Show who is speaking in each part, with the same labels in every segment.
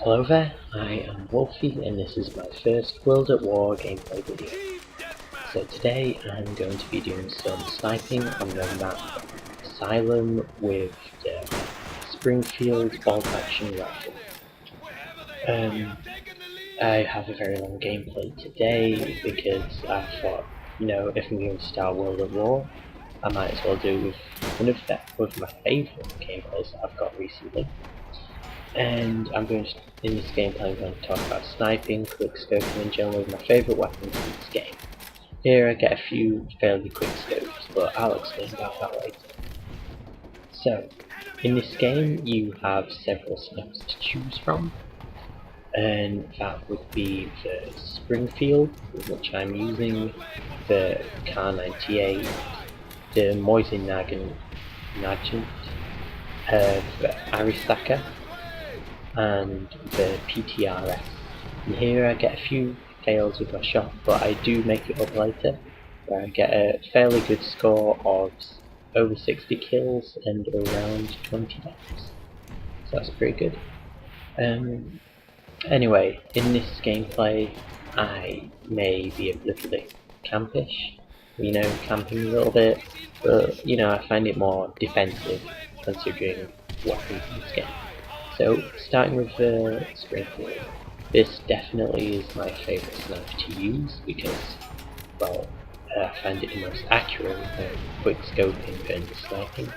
Speaker 1: Hello there, I am Wolfieeee and this is my first World at War gameplay video. So today I'm going to be doing some sniping on the map Asylum with the Springfield bolt action rifle. I have a very long gameplay today because I thought, if I'm going to start World at War, I might as well do with one of my favourite gameplays that I've got recently. And in this gameplay I'm going to talk about sniping, quickscoping and generally my favourite weapons in this game. Here I get a few fairly quick scopes, but I'll explain about that later. So, in this game you have several snipers to choose from, and that would be the Springfield, which I'm using, the Kar 98, the Mosin Nagant, the Arisaka, and the PTRS. And here I get a few fails with my shot, but I do make it up later, where I get a fairly good score of over 60 kills and around 20 deaths. So that's pretty good. Anyway, in this gameplay I may be a little bit campish, camping a little bit, but I find it more defensive considering weapons in this game. So, starting with the Springfield, this definitely is my favourite sniper to use because, well, I find it the most accurate for quick scoping and sniping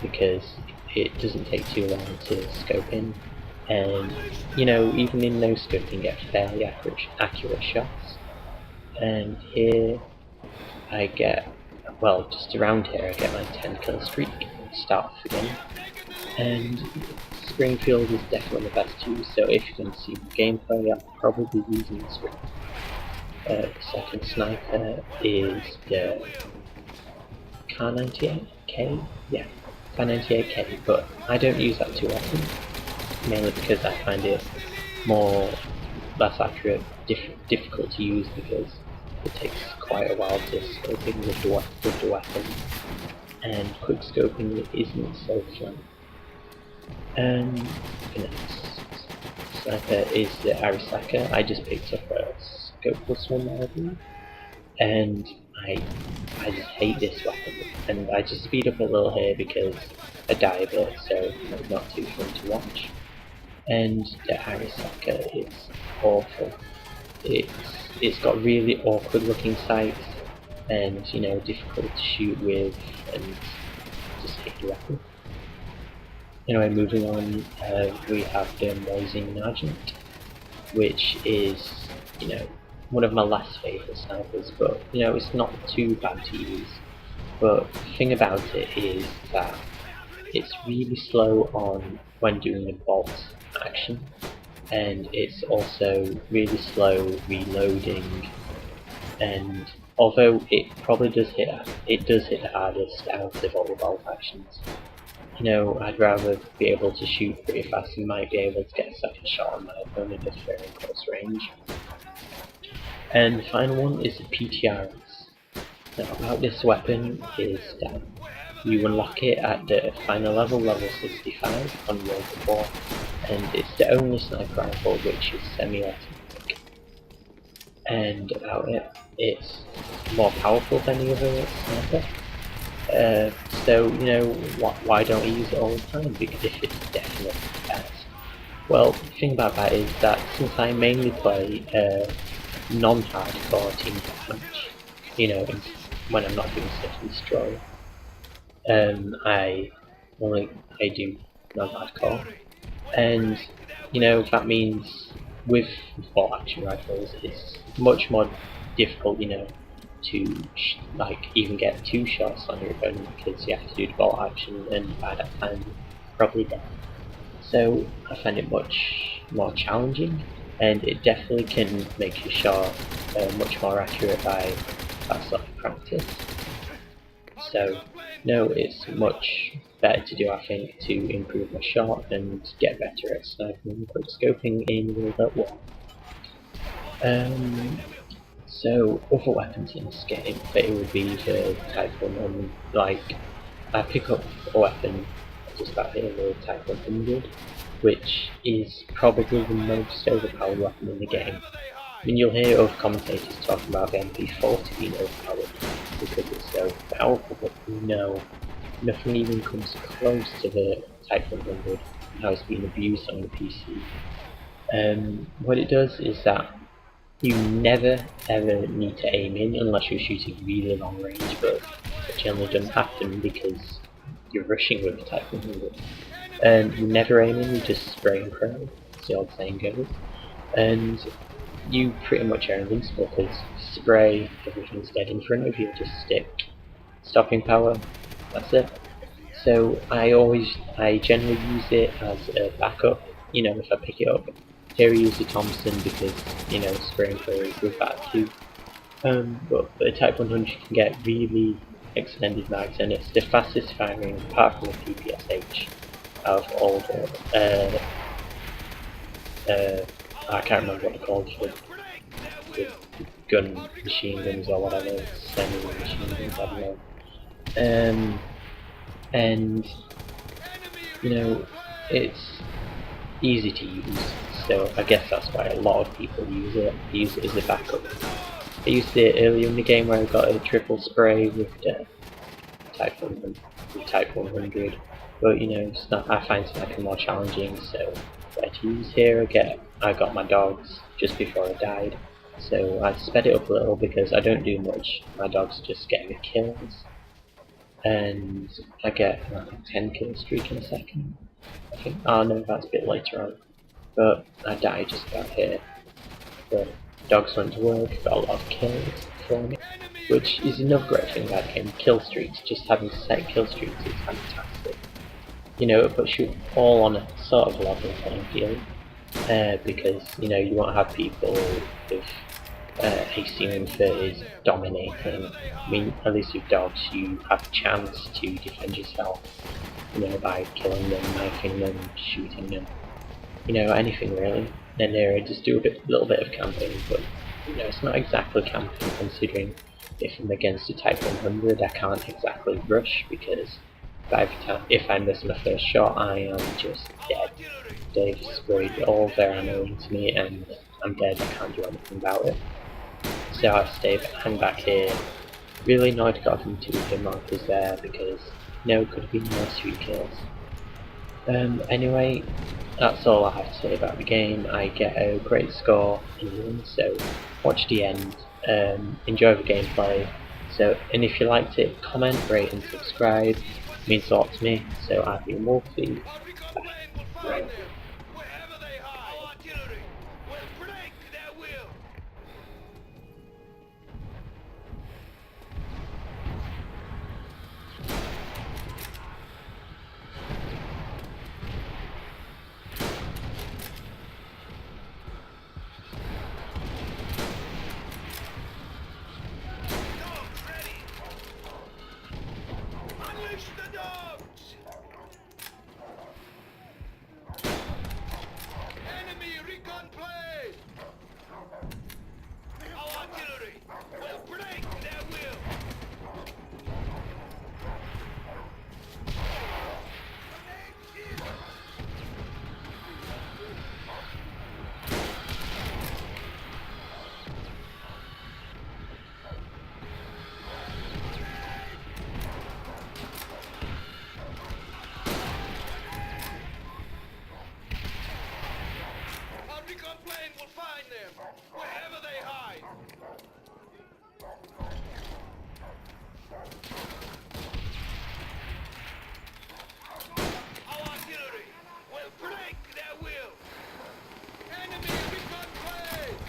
Speaker 1: because it doesn't take too long to scope in, and even in no scoping you get fairly accurate shots. And here I get, well, just around here I get my 10 kill streak and start off again. And Springfield is definitely the best to use, so if you can see the gameplay, I'm probably using the Springfield. The second sniper is the Kar 98K, yeah, Kar 98K, but I don't use that too often, mainly because I find it less accurate, difficult to use because it takes quite a while to scope in with the weapon, and quick scoping isn't so fun. The next sniper is the Arisaka. I just picked up a scopeless one, I believe, and I just hate this weapon, and I just speed up a little here because I die a bit, so it's not too fun to watch. And the Arisaka is awful. It's got really awkward looking sights, and difficult to shoot with, and just hate the weapon. Anyway, moving on, we have the Mosin Nagant, which is, one of my last favourite snipers, but, it's not too bad to use. But the thing about it is that it's really slow on when doing the bolt action, and it's also really slow reloading, and although it probably does hit the hardest out of all the bolt actions, I'd rather be able to shoot pretty fast and might be able to get a second shot on my opponent if they're in close range. And the final one is the PTRS. Now about this weapon is that you unlock it at the final level 65 on World at War, and it's the only sniper rifle which is semi-automatic. And about it, it's more powerful than the other sniper. So, why don't I use it all the time? Because if it's definitely best. Well, the thing about that is that since I mainly play non-hardcore team deathmatch, when I'm not doing Search and Destroy, I do non-hardcore, and that means with bolt action rifles it's much more difficult, to even get 2 shots on your opponent because you have to do the bolt action, and by that time you're probably dead. So I find it much more challenging, and it definitely can make your shot much more accurate by that sort of practice. So it's much better to do, I think, to improve my shot and get better at sniping and quick scoping in World at War. So other weapons in this game, it would be the Type 100, I pick up a weapon just about here, the Type 100, which is probably the most overpowered weapon in the game. I mean, you'll hear other commentators talking about the MP40 being overpowered because it's so powerful, but no, nothing even comes close to the Type 100 and how it's been abused on the PC. What it does is that you never ever need to aim in unless you're shooting really long range, but it generally doesn't happen because you're rushing with the Type 100. You never aim in, you just spray and pray, as the old saying goes. And you pretty much are invincible because spray, everything's dead in front of you, just stick stopping power, that's it. So I generally use it as a backup, you know, if I pick it up. Here I use the Thompson because, you know, spray and pray is with that too. But the Type 100 can get really extended mags, and it's the fastest firing, apart from the PPSH, of all the I can't remember what they're called for the gun machine guns or whatever, semi-machine guns, I don't know. And you know, it's easy to use, so I guess that's why a lot of people use it. They use it as a backup. I used it earlier in the game where I got a triple spray with Type 100, but you know, it's not, I find Sniping more challenging, so where to use here, I got my dogs just before I died, so I sped it up a little because I don't do much, my dogs just get me kills, and I get like a 10 kill streak in a second, I think. Oh no, that's a bit later on, but I died just about here. But dogs went to work, got a lot of kills for me, which is another great thing about the game. Kill streaks, just having set kill streaks is fantastic. You know, it puts you all on a sort of level playing field, because, you know, you won't have people with AC and 30s dominating. I mean, at least with dogs you have a chance to defend yourself, you know, by killing them, knifing them, shooting them, you know, anything really. And there I just do a little bit of camping, but you know, it's not exactly camping considering if I'm against a Type 100 I can't exactly rush because if I miss my first shot I am just dead. They've sprayed all their ammo into me and I'm dead, I can't do anything about it. So I hang back here. Really annoyed I got them 2 hit markers there because, you know, it could have been nice 3 kills. Anyway, that's all I have to say about the game. I get a great score in the win, so watch the end, enjoy the gameplay. So, and if you liked it, comment, rate and subscribe. It means a lot to me. So I've been Wolfieeee. Bye.
Speaker 2: Enemy recon play! Our artillery will break their will! Our recon plane will find them, wherever they hide! Our artillery will break their will! Enemy recon plane!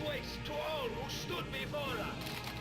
Speaker 2: waste to all who stood before us.